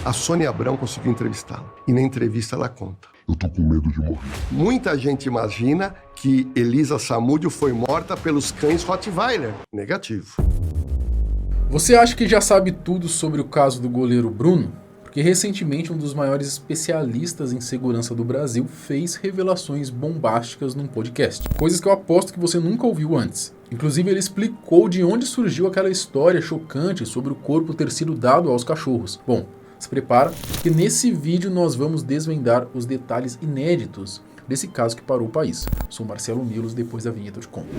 A Sônia Abrão conseguiu entrevistá-la. E na entrevista ela conta. Eu tô com medo de morrer. Muita gente imagina que Elisa Samúdio foi morta pelos cães Rottweiler. Negativo. Você acha que já sabe tudo sobre o caso do goleiro Bruno? Porque recentemente um dos maiores especialistas em segurança do Brasil fez revelações bombásticas num podcast. Coisas que eu aposto que você nunca ouviu antes. Inclusive ele explicou de onde surgiu aquela história chocante sobre o corpo ter sido dado aos cachorros. Bom, se prepara, porque nesse vídeo nós vamos desvendar os detalhes inéditos desse caso que parou o país. Sou Marcelo Milos, depois da vinheta eu te conto.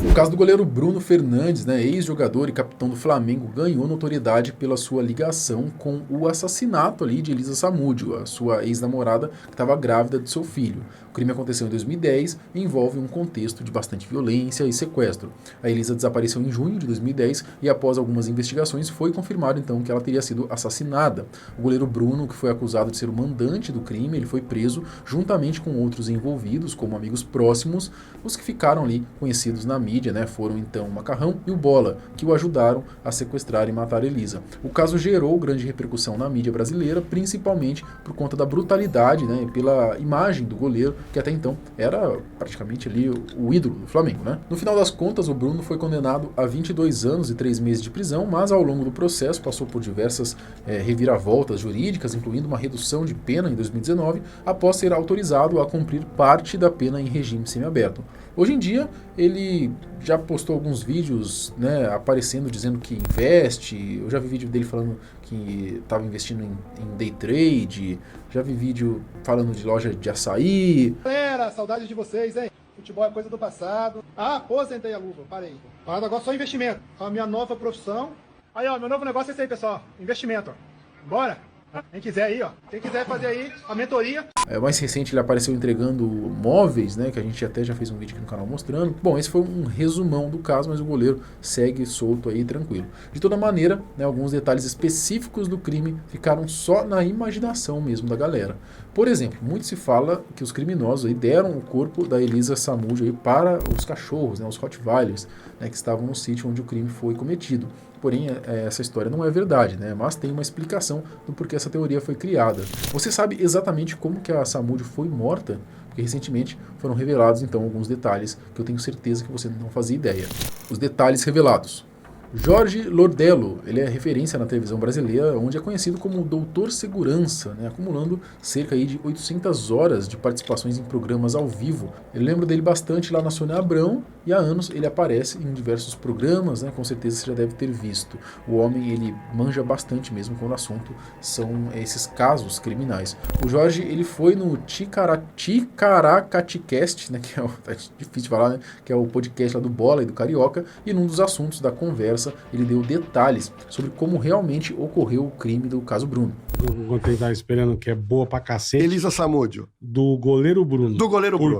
O caso do goleiro Bruno Fernandes, ex-jogador e capitão do Flamengo, ganhou notoriedade pela sua ligação com o assassinato ali de Elisa Samúdio, a sua ex-namorada que estava grávida de seu filho. O crime aconteceu em 2010 e envolve um contexto de bastante violência e sequestro. A Elisa desapareceu em junho de 2010 e após algumas investigações foi confirmado então que ela teria sido assassinada. O goleiro Bruno, que foi acusado de ser o mandante do crime, ele foi preso juntamente com outros envolvidos, como amigos próximos, os que ficaram ali conhecidos na mídia, foram então o Macarrão e o Bola, que o ajudaram a sequestrar e matar Elisa. O caso gerou grande repercussão na mídia brasileira, principalmente por conta da brutalidade, e pela imagem do goleiro, que até então era praticamente ali o ídolo do Flamengo. No final das contas, o Bruno foi condenado a 22 anos e 3 meses de prisão, mas ao longo do processo passou por diversas reviravoltas jurídicas, incluindo uma redução de pena em 2019, após ser autorizado a cumprir parte da pena em regime semiaberto. Hoje em dia, ele já postou alguns vídeos, aparecendo, dizendo que investe. Eu já vi vídeo dele falando que estava investindo em day trade. Já vi vídeo falando de loja de açaí. Galera, saudade de vocês, hein? Futebol é coisa do passado. Ah, aposentei a luva, parei. Agora só investimento. A minha nova profissão. Aí, ó, meu novo negócio é esse aí, pessoal. Investimento, ó. Bora? Quem quiser aí, ó. Quem quiser fazer aí a mentoria. Mais recente ele apareceu entregando móveis, que a gente até já fez um vídeo aqui no canal mostrando. Bom, esse foi um resumão do caso, mas o goleiro segue solto aí, tranquilo. De toda maneira, alguns detalhes específicos do crime ficaram só na imaginação mesmo da galera. Por exemplo, muito se fala que os criminosos aí deram o corpo da Elisa Samúdio aí para os cachorros, os Rottweilers, que estavam no sítio onde o crime foi cometido. Porém, essa história não é verdade, mas tem uma explicação do porquê essa teoria foi criada. Você sabe exatamente como que a Samúdio foi morta? Porque recentemente foram revelados então alguns detalhes que eu tenho certeza que você não fazia ideia. Os detalhes revelados. Jorge Lordello, ele é referência na televisão brasileira, onde é conhecido como Doutor Segurança, acumulando cerca aí de 800 horas de participações em programas ao vivo. Eu lembro dele bastante lá na Sônia Abrão, e há anos ele aparece em diversos programas, com certeza você já deve ter visto. O homem, ele manja bastante mesmo quando o assunto são esses casos criminais. O Jorge, ele foi no Ticaracaticast, que é difícil de falar, que é o podcast lá do Bola e do Carioca, e num dos assuntos da conversa ele deu detalhes sobre como realmente ocorreu o crime do caso Bruno. Enquanto ele tá esperando, que é boa pra cacete. Elisa Samúdio. Do goleiro Bruno. Do goleiro Bruno.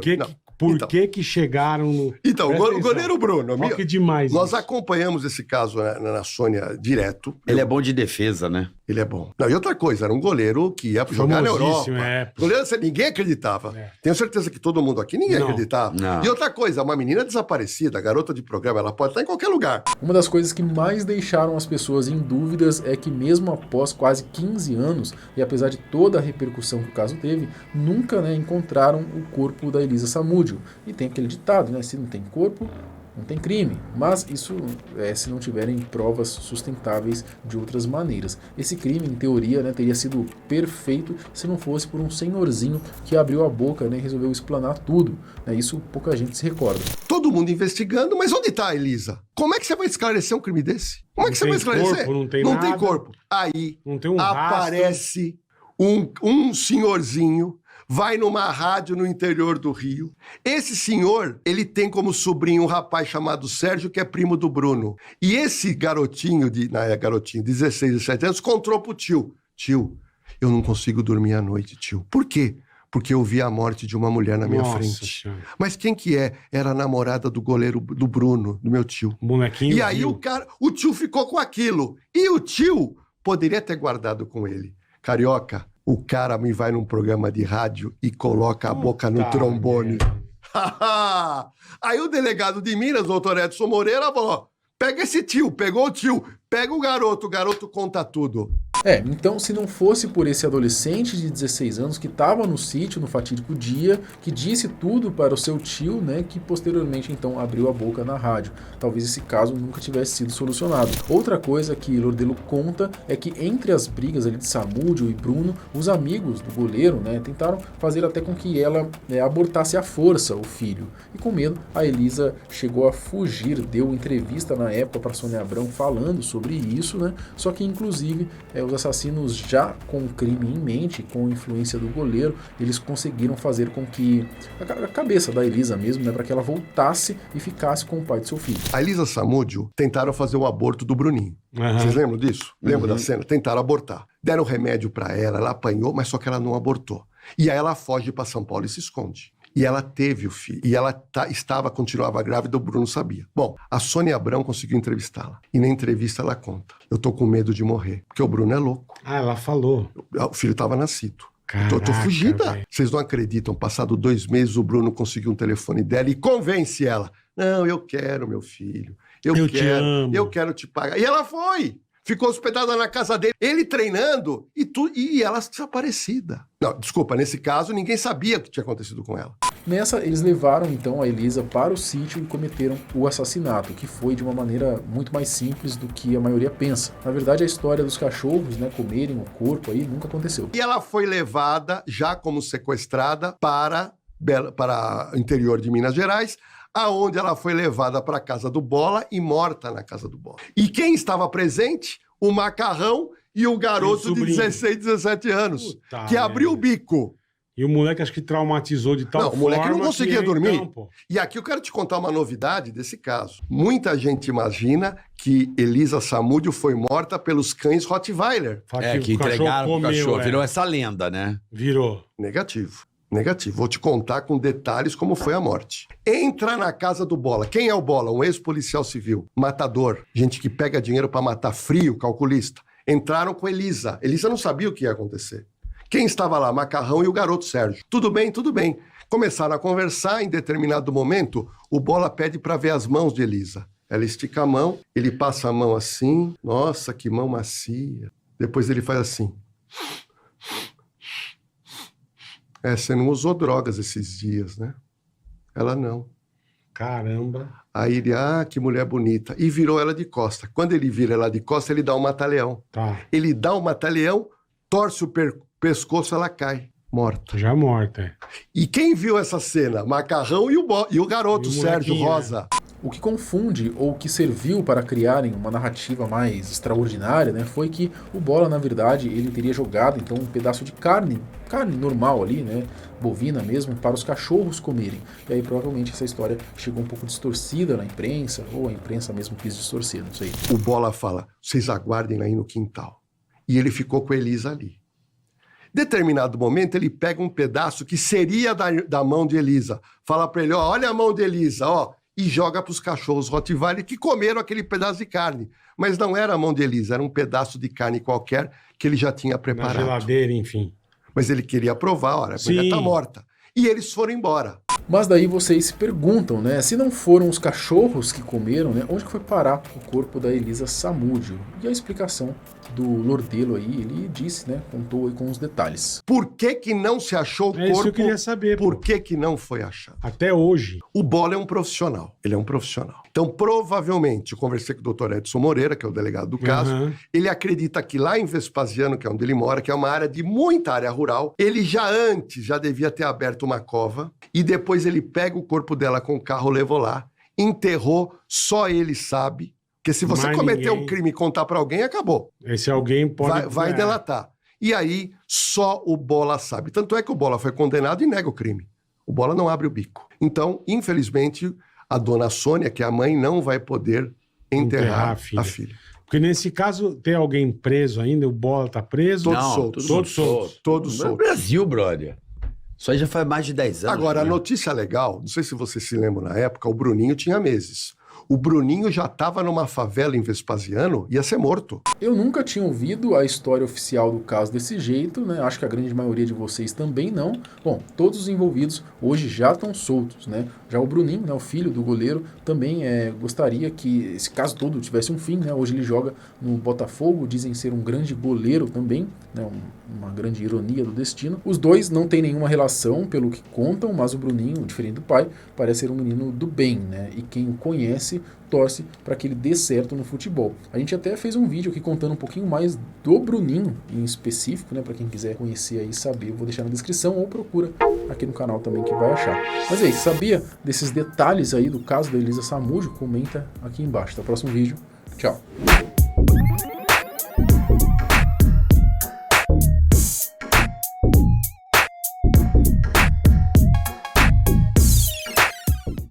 Por que chegaram no... Então, o goleiro Bruno. Que demais. Nós acompanhamos esse caso na Sônia direto. Ele é bom de defesa, Ele é bom. Não, e outra coisa, era um goleiro que ia jogar na Europa. Goleiro, ninguém acreditava. Tenho certeza que todo mundo aqui, ninguém acreditava. Não. E outra coisa, uma menina desaparecida, garota de programa, ela pode estar em qualquer lugar. Uma das coisas que mais deixaram as pessoas em dúvidas é que mesmo após quase 15 anos, e apesar de toda a repercussão que o caso teve, nunca encontraram o corpo da Elisa Samúdio. E tem aquele ditado, se não tem corpo, não tem crime, mas isso se não tiverem provas sustentáveis de outras maneiras. Esse crime, em teoria, teria sido perfeito se não fosse por um senhorzinho que abriu a boca e resolveu explanar tudo. Isso pouca gente se recorda. Todo mundo investigando, mas onde está a Elisa? Como é que você vai esclarecer um crime desse? Como é que você vai esclarecer? Corpo, não tem corpo. Aí não tem aparece um senhorzinho, vai numa rádio no interior do Rio. Esse senhor, ele tem como sobrinho um rapaz chamado Sérgio, que é primo do Bruno. E esse garotinho, 16, 17 anos, contou pro tio. Tio, eu não consigo dormir à noite, tio. Por quê? Porque eu vi a morte de uma mulher na minha frente. Senhora. Mas quem que é? Era a namorada do goleiro do Bruno, do meu tio. Bonequinho. E aí o tio ficou com aquilo. E o tio poderia ter guardado com ele. Carioca, o cara me vai num programa de rádio e coloca a boca no trombone. Aí o delegado de Minas, doutor Edson Moreira, falou: Pega esse tio, pegou o tio, pega o garoto conta tudo. Então se não fosse por esse adolescente de 16 anos que estava no sítio no fatídico dia, que disse tudo para o seu tio, né, que posteriormente então abriu a boca na rádio, talvez esse caso nunca tivesse sido solucionado. Outra coisa que Lordello conta é que entre as brigas ali de Samúdio e Bruno, os amigos do goleiro, né, tentaram fazer até com que ela abortasse à força o filho. E com medo, a Elisa chegou a fugir, deu entrevista na época para Sônia Abrão falando sobre isso, né, só que inclusive os assassinos já com o crime em mente, com a influência do goleiro, eles conseguiram fazer com que a cabeça da Elisa mesmo, né, para que ela voltasse e ficasse com o pai de seu filho. A Elisa Samúdio tentaram fazer o aborto do Bruninho. Vocês lembram disso? Lembram da cena? Tentaram abortar. Deram remédio para ela apanhou, mas só que ela não abortou. E aí ela foge para São Paulo e se esconde. E ela teve o filho. E ela continuava grávida, o Bruno sabia. Bom, a Sônia Abrão conseguiu entrevistá-la. E na entrevista ela conta: eu tô com medo de morrer, porque o Bruno é louco. Ah, ela falou. O filho tava nascido. Caraca, eu tô fugida. véio. Vocês não acreditam, passado 2 meses o Bruno conseguiu um telefone dela e convence ela. Não, eu quero meu filho. Eu te quero, amo. eu quero te pagar. E ela foi. Ficou hospedada na casa dele, ele treinando e ela desaparecida. Não, desculpa, nesse caso ninguém sabia o que tinha acontecido com ela. Nessa, eles levaram então a Elisa para o sítio e cometeram o assassinato, que foi de uma maneira muito mais simples do que a maioria pensa. Na verdade, a história dos cachorros, né, comerem o corpo aí nunca aconteceu. E ela foi levada, já como sequestrada, para o interior de Minas Gerais, aonde ela foi levada para a casa do Bola e morta na casa do Bola. E quem estava presente? O Macarrão e o garoto de 16, 17 anos, Puta que abriu o bico. E o moleque acho que traumatizou de tal Não, o forma moleque não conseguia que, dormir. então, pô. E aqui eu quero te contar uma novidade desse caso. Muita gente imagina que Elisa Samúdio foi morta pelos cães Rottweiler. Fala Que o cachorro entregaram pro comeu, cachorro. Virou essa lenda, né? Virou. Negativo. Vou te contar com detalhes como foi a morte. Entra na casa do Bola. Quem é o Bola? Um ex-policial civil, matador, gente que pega dinheiro para matar, frio, calculista. Entraram com Elisa. Elisa não sabia o que ia acontecer. Quem estava lá? Macarrão e o garoto Sérgio. Tudo bem, tudo bem. Começaram a conversar. Em determinado momento, o Bola pede para ver as mãos de Elisa. Ela estica a mão, ele passa a mão assim. Nossa, que mão macia. Depois ele faz assim. Você não usou drogas esses dias, né? Ela não. Caramba. Aí ele, que mulher bonita. E virou ela de costa. Quando ele vira ela de costa, ele dá um mata-leão. Tá. Ele dá um mata-leão, torce o pescoço, ela cai, morta. Já morta, E quem viu essa cena? Macarrão e o garoto, E o Sérgio molequinho, Rosa. O que confunde ou que serviu para criarem uma narrativa mais extraordinária, né, foi que o Bola, na verdade, ele teria jogado então um pedaço de carne normal ali, né, bovina mesmo, para os cachorros comerem. E aí provavelmente essa história chegou um pouco distorcida na imprensa, ou a imprensa mesmo quis distorcer, não sei. O Bola fala, vocês aguardem aí no quintal. E ele ficou com a Elisa ali. Determinado momento, ele pega um pedaço que seria da mão de Elisa. Fala para ele, olha a mão de Elisa, e joga para os cachorros Rottweiler que comeram aquele pedaço de carne. Mas não era a mão de Elisa, era um pedaço de carne qualquer que ele já tinha Na preparado. geladeira, enfim. Mas ele queria provar, olha, a mulher tá morta. E eles foram embora. Mas daí vocês se perguntam, né? Se não foram os cachorros que comeram, né? Onde que foi parar o corpo da Elisa Samúdio? E a explicação do Lordello aí, ele disse, né? Contou aí com os detalhes. Por que não se achou o corpo? Isso que eu queria saber. Por que não foi achado? Até hoje. O Bola é um profissional. Ele é um profissional. Então, provavelmente, eu conversei com o Dr. Edson Moreira, que é o delegado do caso. Ele acredita que lá em Vespasiano, que é onde ele mora, que é uma área de muita área rural, ele já devia ter aberto uma cova e depois ele pega o corpo dela com o carro, levou lá, enterrou, só ele sabe. Porque se você cometer um crime e contar pra alguém, acabou. Esse alguém pode... Vai delatar. E aí, só o Bola sabe. Tanto é que o Bola foi condenado e nega o crime. O Bola não abre o bico. Então, infelizmente, a dona Sônia, que é a mãe, não vai poder enterrar a filha. Porque nesse caso, tem alguém preso ainda? O Bola tá preso? Todos soltos. Todos No soltos. Brasil, brother. Isso aí já faz mais de 10 anos. Agora, a né? notícia legal, não sei se você se lembra na época, o Bruninho tinha meses. o Bruninho já estava numa favela em Vespasiano, ia ser morto. Eu nunca tinha ouvido a história oficial do caso desse jeito, né? Acho que a grande maioria de vocês também não. Bom, todos os envolvidos hoje já estão soltos, né? Já o Bruninho, né, o filho do goleiro, também gostaria que esse caso todo tivesse um fim, né? Hoje ele joga no Botafogo, dizem ser um grande goleiro também, né? Uma grande ironia do destino. Os dois não têm nenhuma relação, pelo que contam, mas o Bruninho, diferente do pai, parece ser um menino do bem, né? E quem o conhece torce para que ele dê certo no futebol. A gente até fez um vídeo aqui contando um pouquinho mais do Bruninho em específico, né? Para quem quiser conhecer aí e saber, eu vou deixar na descrição ou procura aqui no canal também que vai achar. Mas é isso, sabia desses detalhes aí do caso da Elisa Samúdio? Comenta aqui embaixo. Até o próximo vídeo. Tchau.